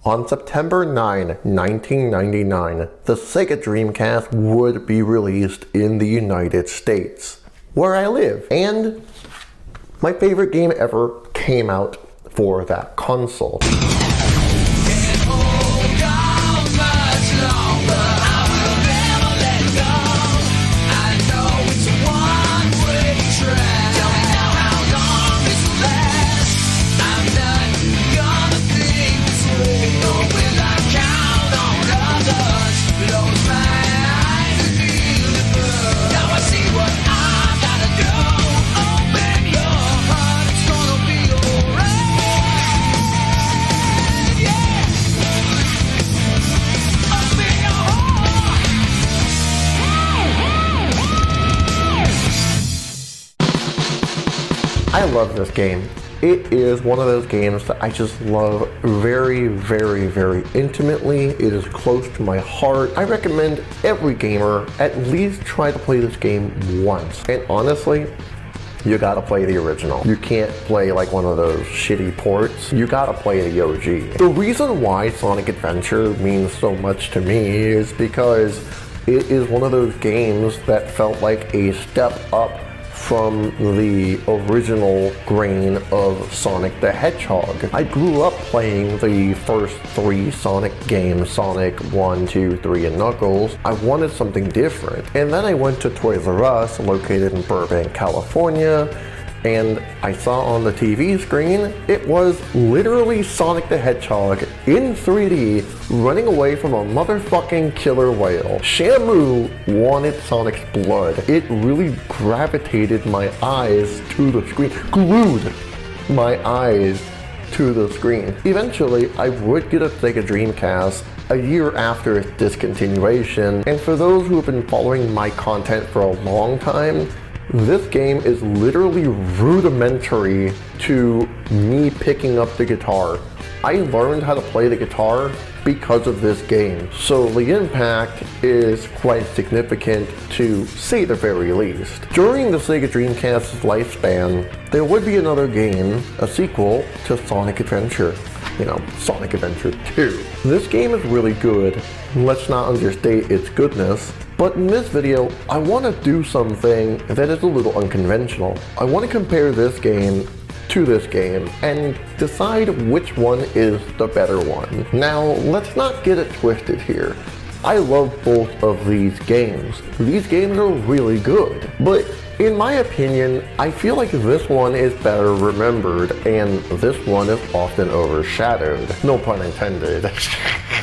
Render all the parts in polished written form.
On September 9, 1999, the Sega Dreamcast would be released in the United States, where I live, and my favorite game ever came out for that console. I love this game. It is one of those games that I just love very, very, very intimately. It is close to my heart. I recommend every gamer at least try to play this game once. And honestly, you gotta play the original. You can't play like one of those shitty ports. You gotta play the OG. The reason why Sonic Adventure means so much to me is because it is one of those games that felt like a step up from the original grain of Sonic the Hedgehog. I grew up playing the first three Sonic games, Sonic 1, 2, 3, and Knuckles. I wanted something different. And then I went to Toys R Us, located in Burbank, California, and I saw on the TV screen, it was literally Sonic the Hedgehog in 3D running away from a motherfucking killer whale. Shamu wanted Sonic's blood. It really gravitated my eyes to the screen, glued my eyes to the screen. Eventually, I would get a Sega Dreamcast a year after its discontinuation, and for those who have been following my content for a long time, this game is literally rudimentary to me picking up the guitar. I learned how to play the guitar because of this game, so the impact is quite significant to say the very least. During the Sega Dreamcast's lifespan, there would be another game, a sequel to Sonic Adventure. You know, Sonic Adventure 2. This game is really good. Let's not understate its goodness. But in this video, I want to do something that is a little unconventional. I want to compare this game to this game and decide which one is the better one. Now, let's not get it twisted here. I love both of these games. These games are really good, but in my opinion, I feel like this one is better remembered and this one is often overshadowed. No pun intended.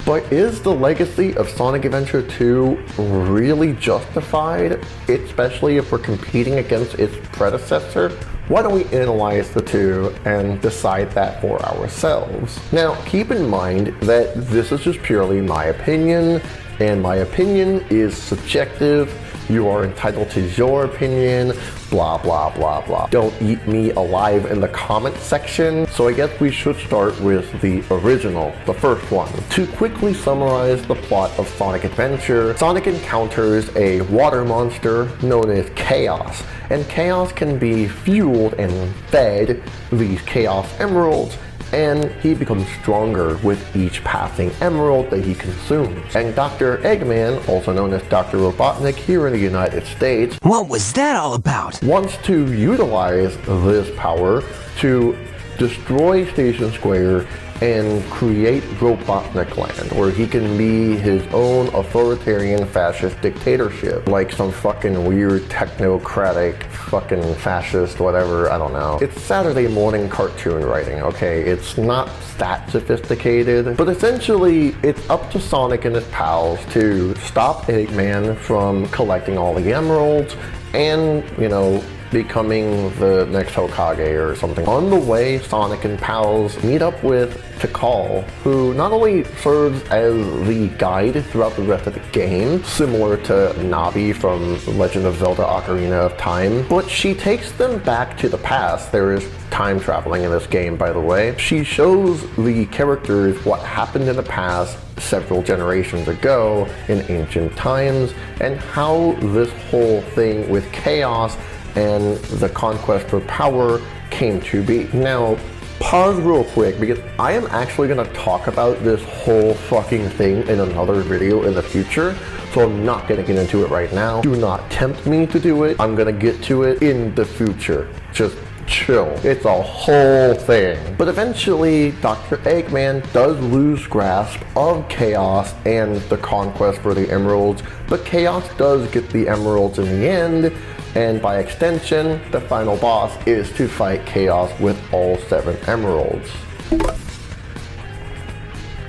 But is the legacy of Sonic Adventure 2 really justified, especially if we're competing against its predecessor? Why don't we analyze the two and decide that for ourselves? Now, keep in mind that this is just purely my opinion, and my opinion is subjective. You are entitled to your opinion, blah, blah, blah, blah. Don't eat me alive in the comment section. So I guess we should start with the original, the first one. To quickly summarize the plot of Sonic Adventure, Sonic encounters a water monster known as Chaos, and Chaos can be fueled and fed these Chaos Emeralds, and he becomes stronger with each passing emerald that he consumes. And Dr. Eggman, also known as Dr. Robotnik here in the United States, what was that all about? Wants to utilize this power to destroy Station Square and create Robotnik Land, where he can be his own authoritarian fascist dictatorship, like some fucking weird technocratic fucking fascist whatever, I don't know. It's Saturday morning cartoon writing, okay? It's not that sophisticated, but essentially it's up to Sonic and his pals to stop Eggman from collecting all the emeralds and, you know, becoming the next Hokage or something. On the way, Sonic and pals meet up with Tikal, who not only serves as the guide throughout the rest of the game, similar to Navi from Legend of Zelda Ocarina of Time, but she takes them back to the past. There is time traveling in this game, by the way. She shows the characters what happened in the past several generations ago in ancient times, and how this whole thing with chaos and the conquest for power came to be. Now, Pause real quick because I am actually going to talk about this whole fucking thing in another video in the future. So I'm not going to get into it right now. Do not tempt me to do it. I'm going to get to it in the future. Just chill. It's a whole thing. But eventually, Dr. Eggman does lose grasp of Chaos and the conquest for the emeralds, but Chaos does get the emeralds in the end, and by extension, the final boss is to fight Chaos with all 7 emeralds.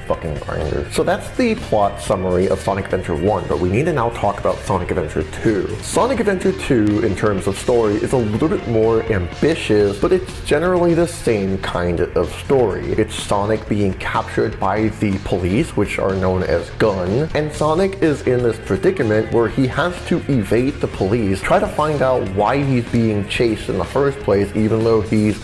Fucking grinder. So that's the plot summary of Sonic Adventure 1, but we need to now talk about Sonic Adventure 2. Sonic Adventure 2, in terms of story, is a little bit more ambitious, but it's generally the same kind of story. It's Sonic being captured by the police, which are known as Gun, and Sonic is in this predicament where he has to evade the police, try to find out why he's being chased in the first place, even though he's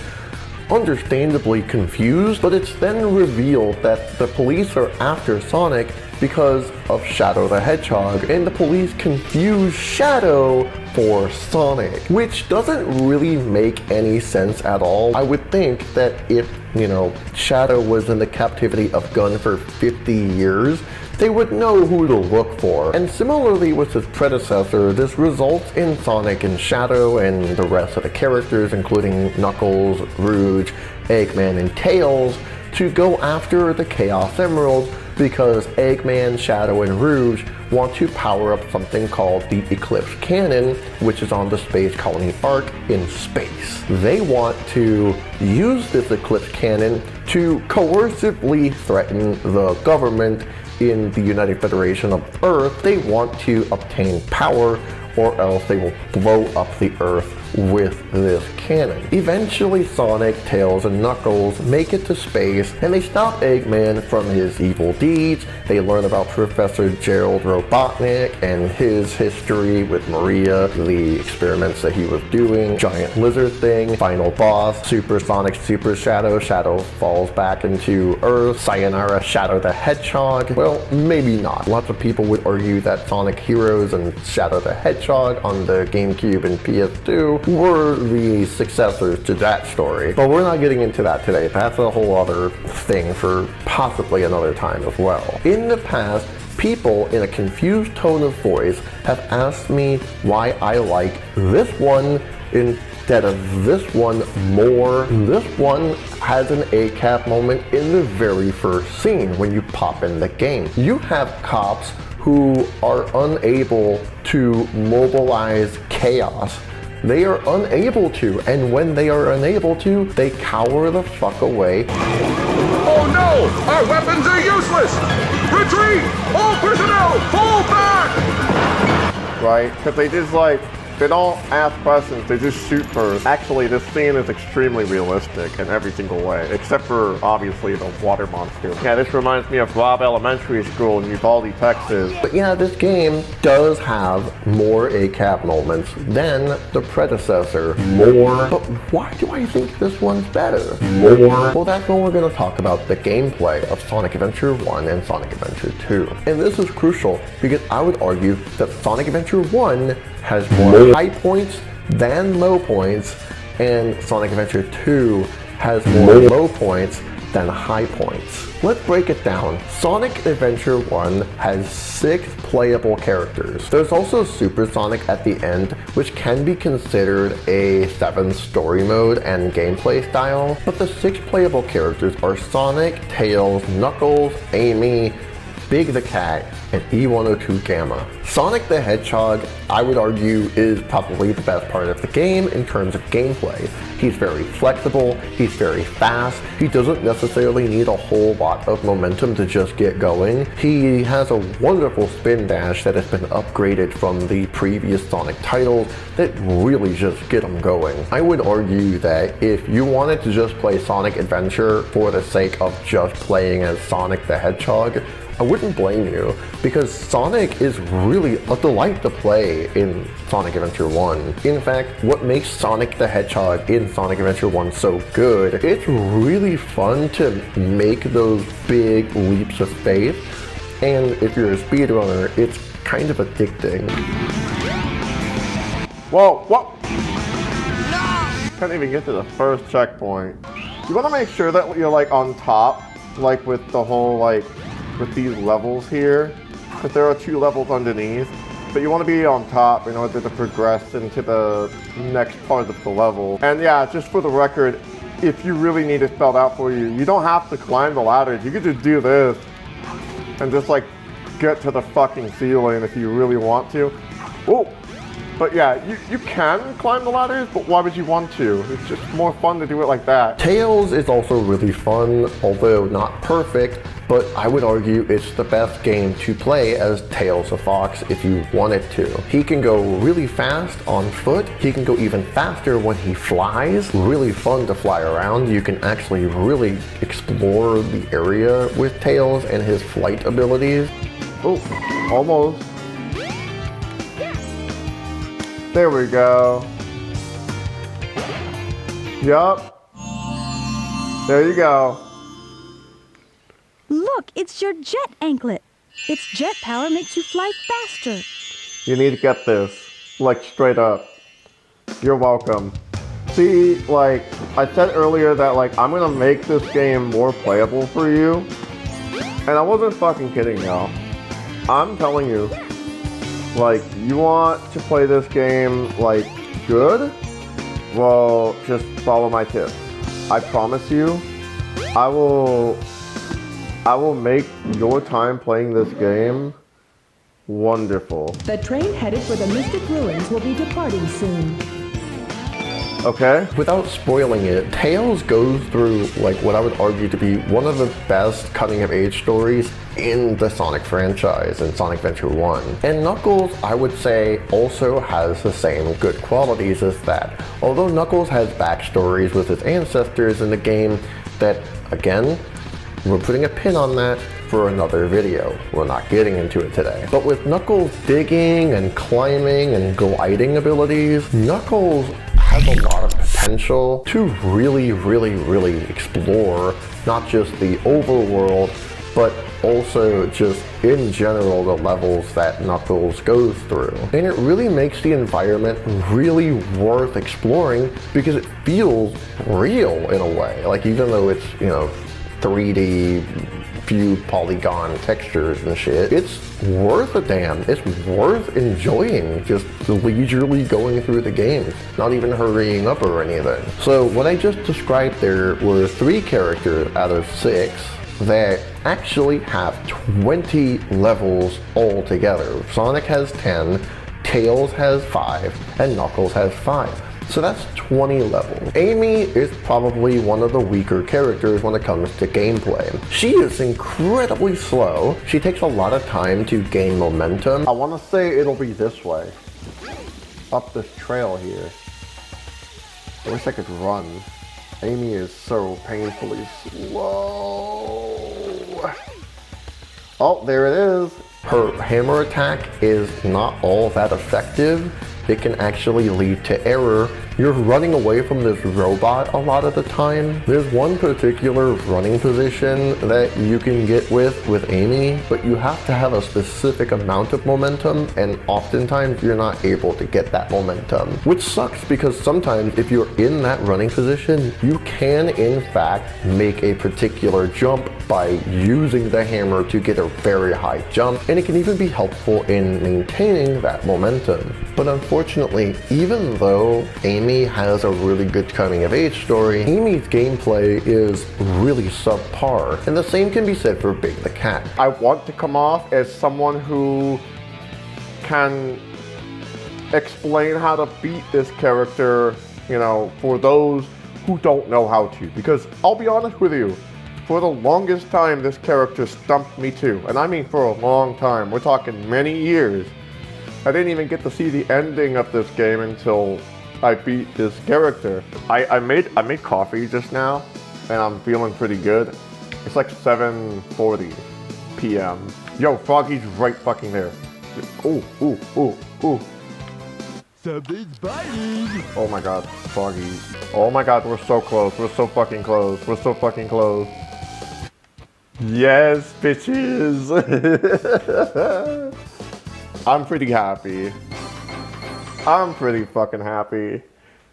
understandably confused, but it's then revealed that the police are after Sonic because of Shadow the Hedgehog, and the police confuse Shadow for Sonic, which doesn't really make any sense at all. I would think that if, Shadow was in the captivity of Gun for 50 years, they would know who to look for. And similarly with his predecessor, this results in Sonic and Shadow and the rest of the characters, including Knuckles, Rouge, Eggman, and Tails, to go after the Chaos Emeralds because Eggman, Shadow, and Rouge want to power up something called the Eclipse Cannon, which is on the Space Colony Ark in space. They want to use this Eclipse Cannon to coercively threaten the government in the United Federation of Earth. They want to obtain power, or else they will blow up the Earth with this cannon. Eventually, Sonic, Tails, and Knuckles make it to space, and they stop Eggman from his evil deeds. They learn about Professor Gerald Robotnik and his history with Maria, the experiments that he was doing, giant lizard thing, final boss, Super Sonic, Super Shadow, Shadow falls back into Earth, Sayonara, Shadow the Hedgehog. Well, maybe not. Lots of people would argue that Sonic Heroes and Shadow the Hedgehog on the GameCube and PS2 were the successors to that story. But we're not getting into that today. That's a whole other thing for possibly another time as well. In the past, people in a confused tone of voice have asked me why I like this one instead of this one more. This one has an ACAB moment in the very first scene when you pop in the game. You have cops who are unable to mobilize Chaos. They are unable to, and when they are unable to, they cower the fuck away. Oh no! Our weapons are useless! Retreat! All personnel, fall back! Right? Because they don't ask questions, they just shoot first. Actually, this scene is extremely realistic in every single way, except for, obviously, the water monster. Yeah, this reminds me of Robb Elementary School in Uvalde, Texas. But yeah, this game does have more ACAB moments than the predecessor. More. But why do I think this one's better? More. Well, that's when we're going to talk about the gameplay of Sonic Adventure 1 and Sonic Adventure 2. And this is crucial because I would argue that Sonic Adventure 1 has more high points than low points, and Sonic Adventure 2 has more low points than high points. Let's break it down. Sonic Adventure 1 has 6 playable characters. There's also Super Sonic at the end, which can be considered a 7th story mode and gameplay style, but the 6 playable characters are Sonic, Tails, Knuckles, Amy, Big the Cat, and E102 Gamma. Sonic the Hedgehog, I would argue, is probably the best part of the game in terms of gameplay. He's very flexible, he's very fast, he doesn't necessarily need a whole lot of momentum to just get going. He has a wonderful spin dash that has been upgraded from the previous Sonic titles that really just get him going. I would argue that if you wanted to just play Sonic Adventure for the sake of just playing as Sonic the Hedgehog, I wouldn't blame you, because Sonic is really a delight to play in Sonic Adventure 1. In fact, what makes Sonic the Hedgehog in Sonic Adventure 1 so good, it's really fun to make those big leaps of faith, and if you're a speedrunner, it's kind of addicting. Whoa, what? No! Can't even get to the first checkpoint. You want to make sure that you're like on top, like with the whole like, with these levels here. But there are 2 levels underneath. But you want to be on top in order to progress into the next part of the level. And yeah, just for the record, if you really need it spelled out for you, you don't have to climb the ladders. You could just do this and just like get to the fucking ceiling if you really want to. Oh, but yeah, you can climb the ladders, but why would you want to? It's just more fun to do it like that. Tails is also really fun, although not perfect, but I would argue it's the best game to play as Tails the Fox if you wanted to. He can go really fast on foot. He can go even faster when he flies. Really fun to fly around. You can actually really explore the area with Tails and his flight abilities. Oh, almost. There we go. Yup. There you go. Look, it's your jet anklet. Its jet power makes you fly faster. You need to get this, like straight up. You're welcome. See, like, I said earlier that like, I'm gonna make this game more playable for you. And I wasn't fucking kidding, y'all. I'm telling you. Like, you want to play this game, like, good? Well, just follow my tips. I promise you, I will make your time playing this game wonderful. The train headed for the Mystic Ruins will be departing soon. Okay? Without spoiling it, Tails goes through like what I would argue to be one of the best coming-of-age stories in the Sonic franchise in Sonic Adventure 1. And Knuckles, I would say, also has the same good qualities as that. Although Knuckles has backstories with his ancestors in the game that, again, we're putting a pin on that for another video. We're not getting into it today. But with Knuckles' digging and climbing and gliding abilities, Knuckles has a lot of potential to really explore not just the overworld, but also just in general the levels that Knuckles goes through. And it really makes the environment really worth exploring because it feels real in a way. Like even though it's, you know, 3D few polygon textures and shit, it's worth a damn. It's worth enjoying, just leisurely going through the game, not even hurrying up or anything. So what I just described there were 3 characters out of 6 that actually have 20 levels altogether. Sonic has 10, Tails has 5, and Knuckles has 5. So that's 20 levels. Amy is probably one of the weaker characters when it comes to gameplay. She is incredibly slow. She takes a lot of time to gain momentum. I want to say it'll be this way. Up this trail here. I wish I could run. Amy is so painfully slow. Oh, there it is. Her hammer attack is not all that effective. It can actually lead to error. You're running away from this robot a lot of the time. There's one particular running position that you can get with Amy, but you have to have a specific amount of momentum, and oftentimes you're not able to get that momentum. Which sucks because sometimes if you're in that running position, you can in fact make a particular jump by using the hammer to get a very high jump, and it can even be helpful in maintaining that momentum. But unfortunately, even though Amy has a really good coming-of-age story, Amy's gameplay is really subpar, and the same can be said for Big the Cat. I want to come off as someone who can explain how to beat this character, you know, for those who don't know how to, because I'll be honest with you, for the longest time this character stumped me too, and I mean for a long time. We're talking many years. I didn't even get to see the ending of this game until I beat this character. I made coffee just now, and I'm feeling pretty good. It's like 7:40 p.m. Yo, Froggy's right fucking there. Ooh. Something's biting. Oh my god, Froggy. Oh my god, we're so close. We're so fucking close. We're so fucking close. Yes, bitches. I'm pretty happy. I'm pretty fucking happy.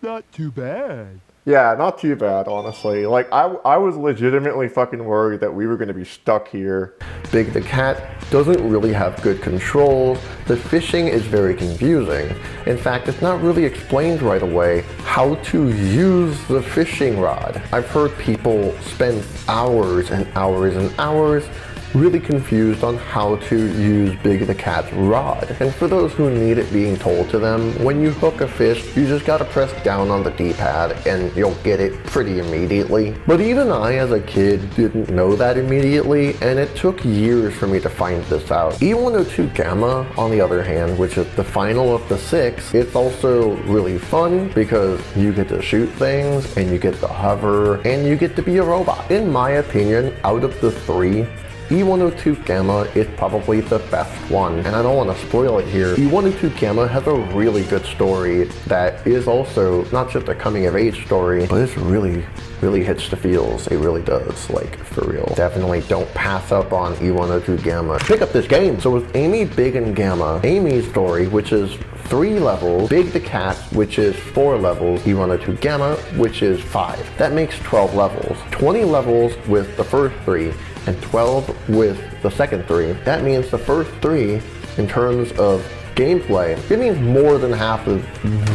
Not too bad. Yeah, not too bad, honestly. Like, I was legitimately fucking worried that we were gonna be stuck here. Big the Cat doesn't really have good controls. The fishing is very confusing. In fact, it's not really explained right away how to use the fishing rod. I've heard people spend hours and hours and hours really confused on how to use Big the Cat's rod. And for those who need it being told to them, when you hook a fish, you just gotta press down on the D-pad and you'll get it pretty immediately. But even I, as a kid, didn't know that immediately, and it took years for me to find this out. E102 Gamma, on the other hand, which is the final of the 6, it's also really fun because you get to shoot things, and you get to hover, and you get to be a robot. In my opinion, out of the 3, E102 Gamma is probably the best one, and I don't want to spoil it here. E102 Gamma has a really good story that is also not just a coming of age story, but it's really hits the feels. It really does, like, for real. Definitely don't pass up on E102 Gamma. Pick up this game. So with Amy, Big, and Gamma, Amy's story, which is 3 levels, Big the Cat, which is 4 levels, E102 Gamma, which is 5. That makes 12 levels. 20 levels with the first 3, and 12 with the second 3. That means the first 3, in terms of gameplay, it means more than half of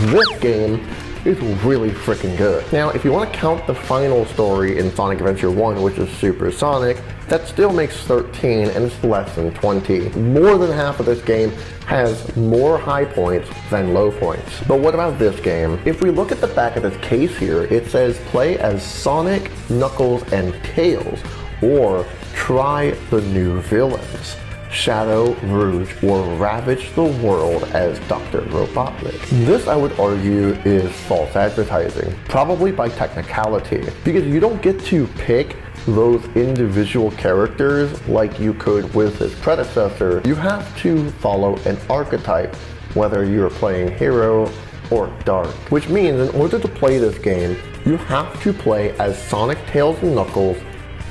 this game is really freaking good. Now, if you want to count the final story in Sonic Adventure 1, which is Super Sonic, that still makes 13, and it's less than 20. More than half of this game has more high points than low points. But what about this game? If we look at the back of this case here, it says play as Sonic, Knuckles, and Tails, or try the new villains, Shadow, Rouge, or ravage the world as Dr. Robotnik. This, I would argue, is false advertising, probably by technicality, because you don't get to pick those individual characters like you could with his predecessor. You have to follow an archetype, whether you're playing Hero or Dark, which means in order to play this game, you have to play as Sonic, Tails, and Knuckles,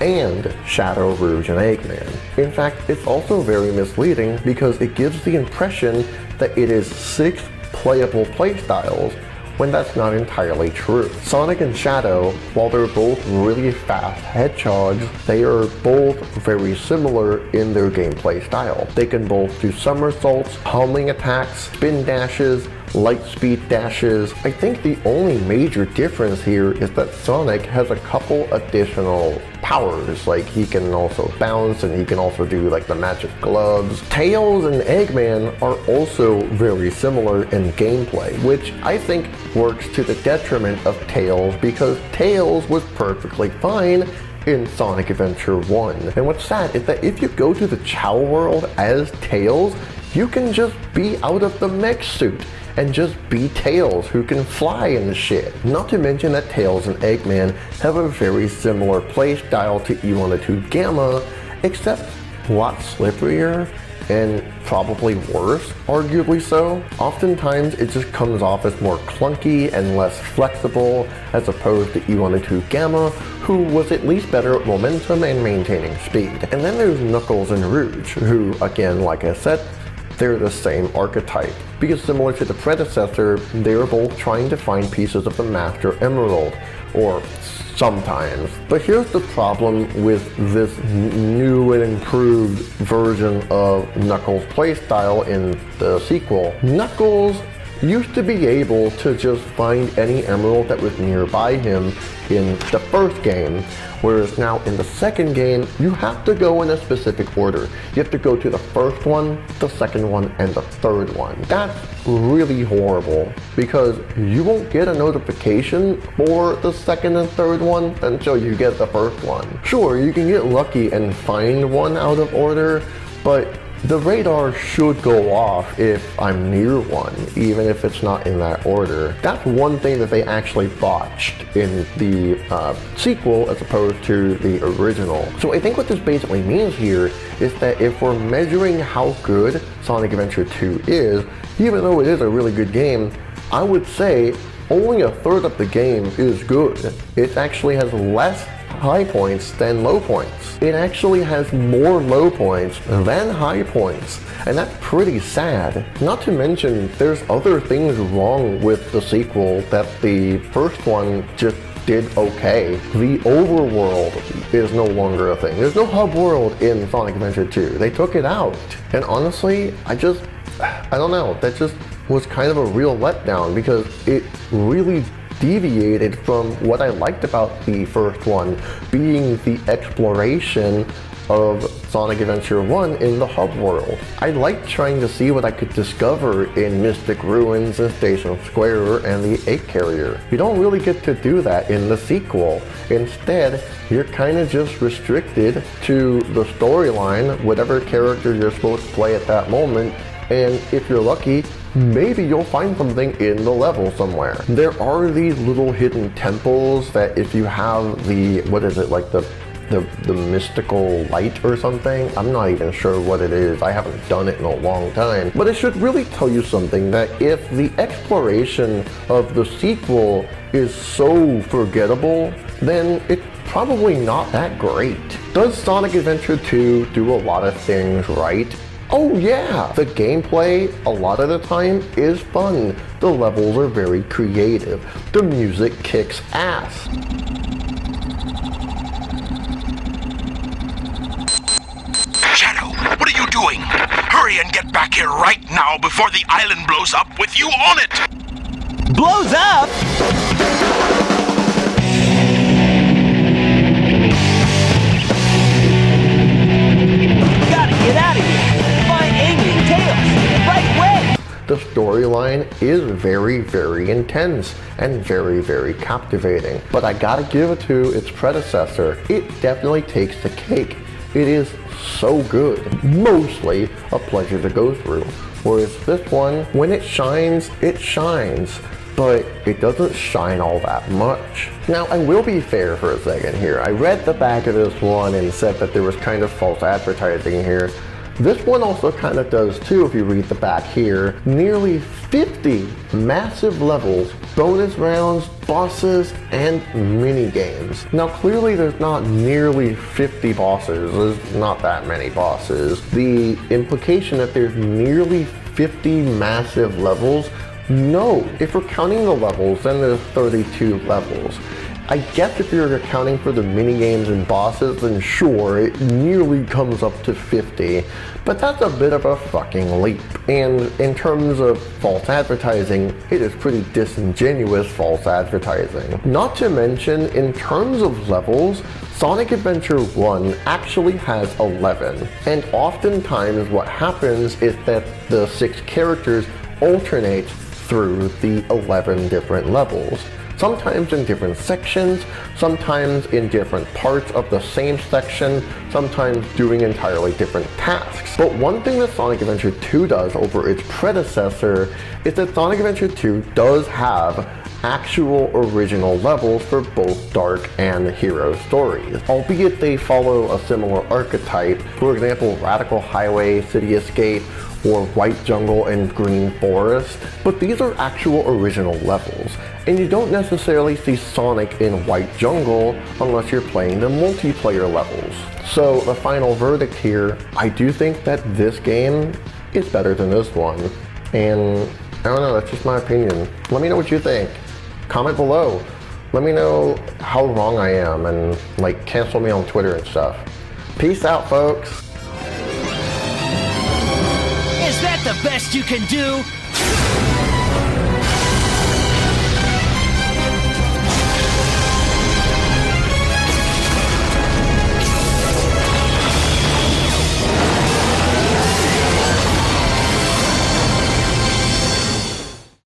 and Shadow, Rouge, and Eggman. In fact, it's also very misleading because it gives the impression that it is 6 playable playstyles, when that's not entirely true. Sonic and Shadow, while they're both really fast hedgehogs, they are both very similar in their gameplay style. They can both do somersaults, homing attacks, spin dashes, light speed dashes. I think the only major difference here is that Sonic has a couple additional powers, like he can also bounce and he can also do like the magic gloves. Tails and Eggman are also very similar in gameplay, which I think works to the detriment of Tails because Tails was perfectly fine in Sonic Adventure 1. And what's sad is that if you go to the Chow world as Tails, you can just be out of the mech suit and just be Tails, who can fly and shit. Not to mention that Tails and Eggman have a very similar playstyle to E102 Gamma, except a lot slipperier and probably worse, arguably so. Oftentimes it just comes off as more clunky and less flexible as opposed to E102 Gamma, who was at least better at momentum and maintaining speed. And then there's Knuckles and Rouge, who, again, like I said, they're the same archetype, because similar to the predecessor, they were both trying to find pieces of the Master Emerald, or sometimes. But here's the problem with this new and improved version of Knuckles' playstyle in the sequel. Knuckles used to be able to just find any emerald that was nearby him in the first game, whereas now in the second game, you have to go in a specific order. You have to go to the first one, the second one, and the third one. That's really horrible, because you won't get a notification for the second and third one until you get the first one. Sure, you can get lucky and find one out of order, but the radar should go off if I'm near one, even if it's not in that order. That's one thing that they actually botched in the sequel as opposed to the original. So I think what this basically means here is that if we're measuring how good Sonic Adventure 2 is, even though it is a really good game, I would say only a third of the game is good. It actually has less high points than low points. It actually has more low points than high points, and that's pretty sad. Not to mention, there's other things wrong with the sequel that the first one just did okay. The overworld is no longer a thing. There's no hub world in Sonic Adventure 2. They took it out. And honestly, I don't know, that just was kind of a real letdown because it really deviated from what I liked about the first one, being the exploration of Sonic Adventure 1 in the hub world. I liked trying to see what I could discover in Mystic Ruins and Station Square and the 8 Carrier. You don't really get to do that in the sequel. Instead, you're kind of just restricted to the storyline, whatever character you're supposed to play at that moment, and if you're lucky, maybe you'll find something in the level somewhere. There are these little hidden temples that if you have the, what is it, like the mystical light or something? I'm not even sure what it is. I haven't done it in a long time. But it should really tell you something, that if the exploration of the sequel is so forgettable, then it's probably not that great. Does Sonic Adventure 2 do a lot of things right? Oh yeah! The gameplay, a lot of the time, is fun. The levels are very creative. The music kicks ass. What are you doing? Hurry and get back here right now before the island blows up with you on it! Blows up? Gotta get out of here! Find Amy and Tails! Right away! The storyline is very, very intense and very, very captivating. But I gotta give it to its predecessor. It definitely takes the cake. It is so good, mostly a pleasure to go through. Whereas this one, when it shines, but it doesn't shine all that much. Now, I will be fair for a second here. I read the back of this one and said that there was kind of false advertising here. This one also kind of does too if you read the back here. Nearly 50 massive levels, bonus rounds, bosses, and mini games. Now clearly there's not nearly 50 bosses, there's not that many bosses. The implication that there's nearly 50 massive levels, no. If we're counting the levels, then there's 32 levels. I guess if you're accounting for the minigames and bosses, then sure, it nearly comes up to 50, but that's a bit of a fucking leap. And in terms of false advertising, it is pretty disingenuous false advertising. Not to mention, in terms of levels, Sonic Adventure 1 actually has 11, and oftentimes what happens is that the 6 characters alternate through the 11 different levels. Sometimes in different sections, sometimes in different parts of the same section, sometimes doing entirely different tasks. But one thing that Sonic Adventure 2 does over its predecessor is that Sonic Adventure 2 does have actual original levels for both Dark and Hero stories, albeit they follow a similar archetype. For example, Radical Highway, City Escape, or White Jungle and Green Forest. But these are actual original levels, and you don't necessarily see Sonic in White Jungle unless you're playing the multiplayer levels. So the final verdict here, I do think that this game is better than this one. And I don't know, that's just my opinion. Let me know what you think. Comment below. Let me know how wrong I am and like cancel me on Twitter and stuff. Peace out, folks. Is that the best you can do?